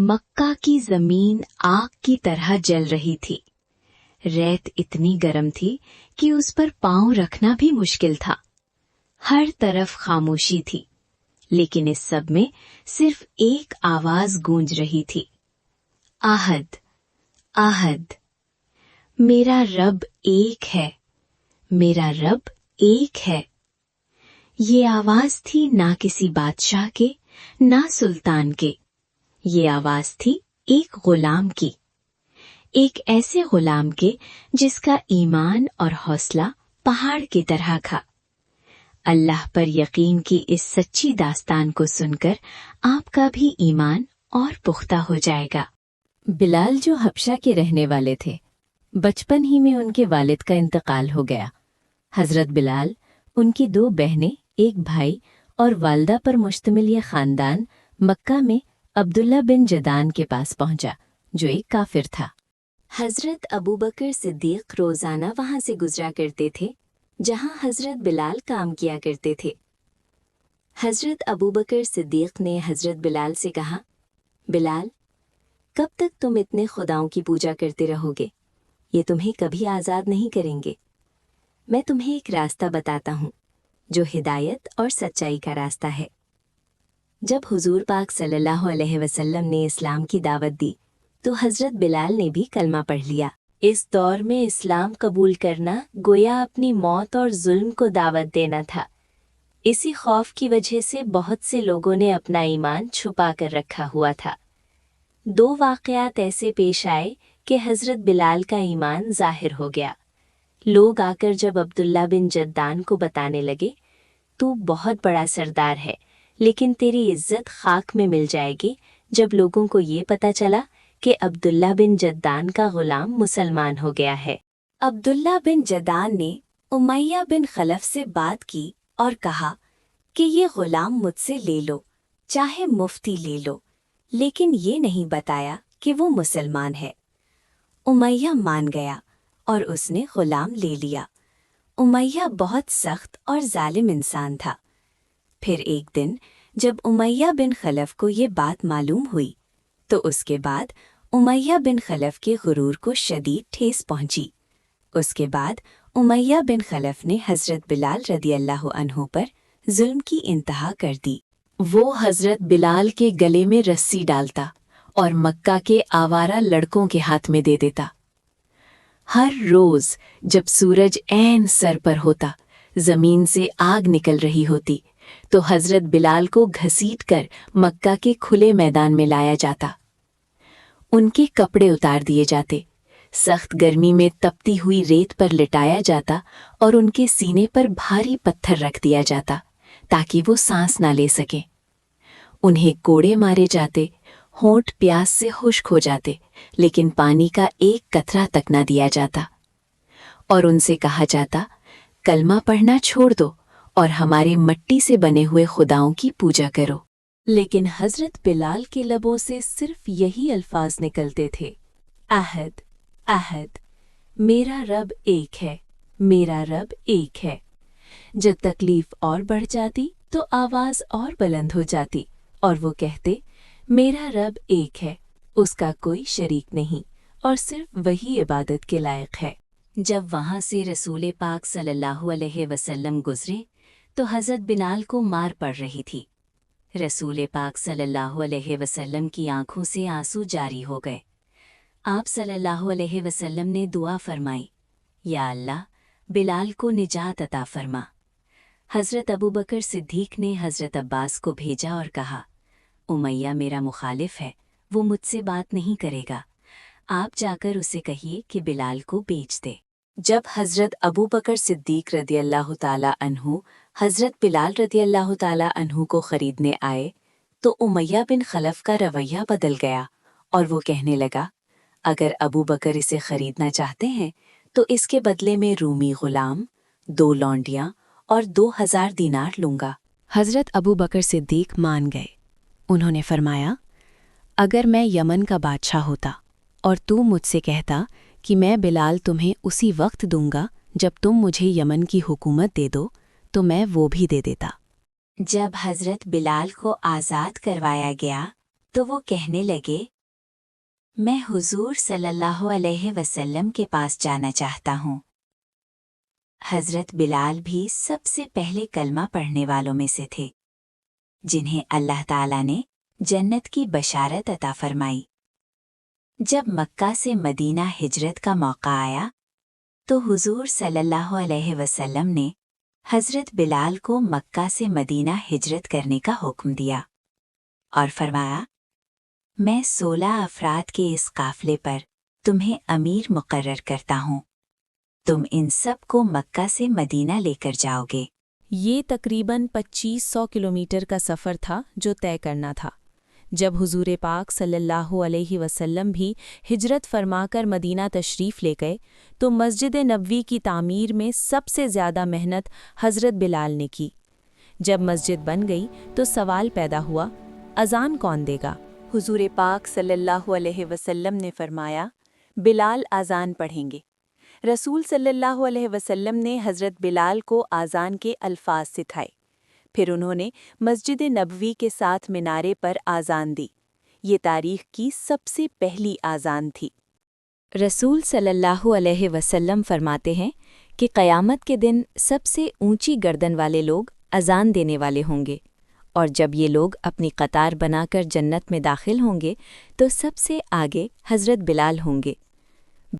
मक्का की जमीन आग की तरह जल रही थी। रेत इतनी गर्म थी कि उस पर पांव रखना भी मुश्किल था। हर तरफ खामोशी थी, लेकिन इस सब में सिर्फ एक आवाज गूंज रही थी, आहद, आहद। मेरा रब एक है, मेरा रब एक है। ये आवाज थी ना किसी बादशाह के, ना सुल्तान के। ये आवाज थी एक गुलाम की, एक ऐसे गुलाम के जिसका ईमान और हौसला पहाड़ की तरह था। अल्लाह पर यकीन की इस सच्ची दास्तान को सुनकर आपका भी ईमान और पुख्ता हो जाएगा। बिलाल जो हबशा के रहने वाले थे, बचपन ही में उनके वालिद का इंतकाल हो गया। हजरत बिलाल, उनकी 2 बहनें, एक भाई और वालदा पर मुश्तमिल ये खानदान मक्का में अब्दुल्ला बिन जदान के पास पहुंचा, जो एक काफिर था। हजरत अबू बकर सिद्दीक रोजाना वहां से गुजरा करते थे जहां हजरत बिलाल काम किया करते थे। हजरत अबू बकर सिद्दीक ने हजरत बिलाल से कहा, बिलाल, कब तक तुम इतने खुदाओं की पूजा करते रहोगे? ये तुम्हें कभी आज़ाद नहीं करेंगे। मैं तुम्हें एक रास्ता बताता हूँ जो हिदायत और सच्चाई का रास्ता है। जब हुजूर पाक सल्लल्लाहु अलैहि वसल्लम ने इस्लाम की दावत दी तो हजरत बिलाल ने भी कलमा पढ़ लिया। इस दौर में इस्लाम कबूल करना गोया अपनी मौत और जुल्म को दावत देना था। इसी खौफ की वजह से बहुत से लोगों ने अपना ईमान छुपा कर रखा हुआ था। 2 वाक़यात ऐसे पेश आए कि हजरत बिलाल का ईमान जाहिर हो गया। लोग आकर जब अब्दुल्ला बिन जद्दान को बताने लगे, तू बहुत बड़ा सरदार है, लेकिन तेरी इज्जत खाक में मिल जाएगी जब लोगों को ये पता चला कि अब्दुल्ला बिन जद्दान का गुलाम मुसलमान हो गया है। अब्दुल्ला बिन जद्दान ने उमैया बिन खलफ से बात की और कहा कि ये गुलाम मुझसे ले लो, चाहे मुफ्ती ले लो, लेकिन ये नहीं बताया कि वो मुसलमान है। उमैया मान गया और उसने गुलाम ले लिया। उमैया बहुत सख्त और जालिम इंसान था। फिर एक दिन जब उमैया बिन खलफ को ये बात मालूम हुई तो उसके बाद उमैया बिन खलफ के गुरूर को शदीद ठेस पहुंची। उसके बाद उमैया बिन खलफ ने हजरत बिलाल रदियल्लाहु अन्हु पर जुल्म की इंतहा कर दी। वो हजरत बिलाल के गले में रस्सी डालता और मक्का के आवारा लड़कों के हाथ में दे देता। हर रोज जब सूरज ऐन सर पर होता, जमीन से आग निकल रही होती, तो हजरत बिलाल को घसीटकर मक्का के खुले मैदान में लाया जाता। उनके कपड़े उतार दिए जाते, सख्त गर्मी में तपती हुई रेत पर लिटाया जाता और उनके सीने पर भारी पत्थर रख दिया जाता ताकि वो सांस ना ले सकें। उन्हें कोड़े मारे जाते, होंठ प्यास से खुश्क हो जाते, लेकिन पानी का एक कतरा तक ना दिया जाता। और उनसे कहा जाता, कलमा पढ़ना छोड़ दो और हमारे मिट्टी से बने हुए खुदाओं की पूजा करो। लेकिन हजरत बिलाल के लबों से सिर्फ यही अल्फाज निकलते थे, आहद, आहद, मेरा रब एक है, मेरा रब एक है। जब तकलीफ और बढ़ जाती तो आवाज और बुलंद हो जाती और वो कहते, मेरा रब एक है, उसका कोई शरीक नहीं और सिर्फ वही इबादत के लायक है। जब वहां से रसूल पाक सल्लल्लाहु अलैहि वसल्लम गुजरे तो हजरत बिलाल को मार पड़ रही थी। रसूल पाक सल्लल्लाहु अलैहि वसल्लम की आंखों से आंसू जारी हो गए। आप सल्लल्लाहु अलैहि वसल्लम ने दुआ फरमाई, या अल्लाह, बिलाल को निजात अता फरमा। हजरत अबू बकर सिद्दीक ने हजरत अब्बास को भेजा और कहा, उमैया मेरा मुखालिफ है, वो मुझसे बात नहीं करेगा। आप जाकर उसे कहिए कि बिलाल को बेच दे। जब हजरत अबू बकर सिद्दीक रदियल्लाहु ताला अन्हु हजरत बिलाल रदियल्लाहु ताला अन्हु को खरीदने आए तो उमैया बिन खलफ का रवैया बदल गया और वो कहने लगा, अगर अबू बकर इसे खरीदना चाहते हैं तो इसके बदले में रूमी गुलाम, 2 लौंडियां और 2000 दीनार लूंगा। हजरत अबू बकर सिद्दीक मान गए। उन्होंने फरमाया, अगर मैं यमन का बादशाह होता और तू मुझसे कहता कि मैं बिलाल तुम्हें उसी वक्त दूंगा जब तुम मुझे यमन की हुकूमत दे दो, तो मैं वो भी दे देता। जब हजरत बिलाल को आज़ाद करवाया गया तो वो कहने लगे, मैं हुजूर सल्लल्लाहु अलैहि वसल्लम के पास जाना चाहता हूँ। हजरत बिलाल भी सबसे पहले कलमा पढ़ने वालों में से थे, जिन्हें अल्लाह ताला ने जन्नत की बशारत अता फरमाई। जब मक्का से मदीना हिजरत का मौका आया तो हुजूर सल्लल्लाहु अलैहि वसल्लम ने हजरत बिलाल को मक्का से मदीना हिजरत करने का हुक्म दिया और फरमाया, मैं 16 अफराद के इस काफिले पर तुम्हें अमीर मुकर्रर करता हूँ। तुम इन सब को मक्का से मदीना लेकर जाओगे। ये तकरीबन 2500 किलोमीटर का सफ़र था जो तय करना था। जब हुजूर पाक सल्लल्लाहु अलैहि वसल्लम भी हिजरत फरमाकर मदीना तशरीफ़ ले गए तो मस्जिद नबवी की तामीर में सबसे ज़्यादा मेहनत हज़रत बिलाल ने की। जब मस्जिद बन गई तो सवाल पैदा हुआ, अज़ान कौन देगा? हुजूर पाक सल्लल्लाहु अलैहि वसल्लम ने फरमाया, बिलाल आज़ान पढ़ेंगे। रसूल सल्लल्लाहु अलैहि वसल्लम ने हज़रत बिलाल को आज़ान के अल्फाज सिखाए। फिर उन्होंने मस्जिद नबवी के साथ मीनारे पर आज़ान दी। ये तारीख़ की सबसे पहली आज़ान थी। रसूल सल्लल्लाहु अलैहि वसल्लम फरमाते हैं कि क़यामत के दिन सबसे ऊंची गर्दन वाले लोग अज़ान देने वाले होंगे, और जब ये लोग अपनी कतार बनाकर जन्नत में दाखिल होंगे तो सबसे आगे हज़रत बिलाल होंगे।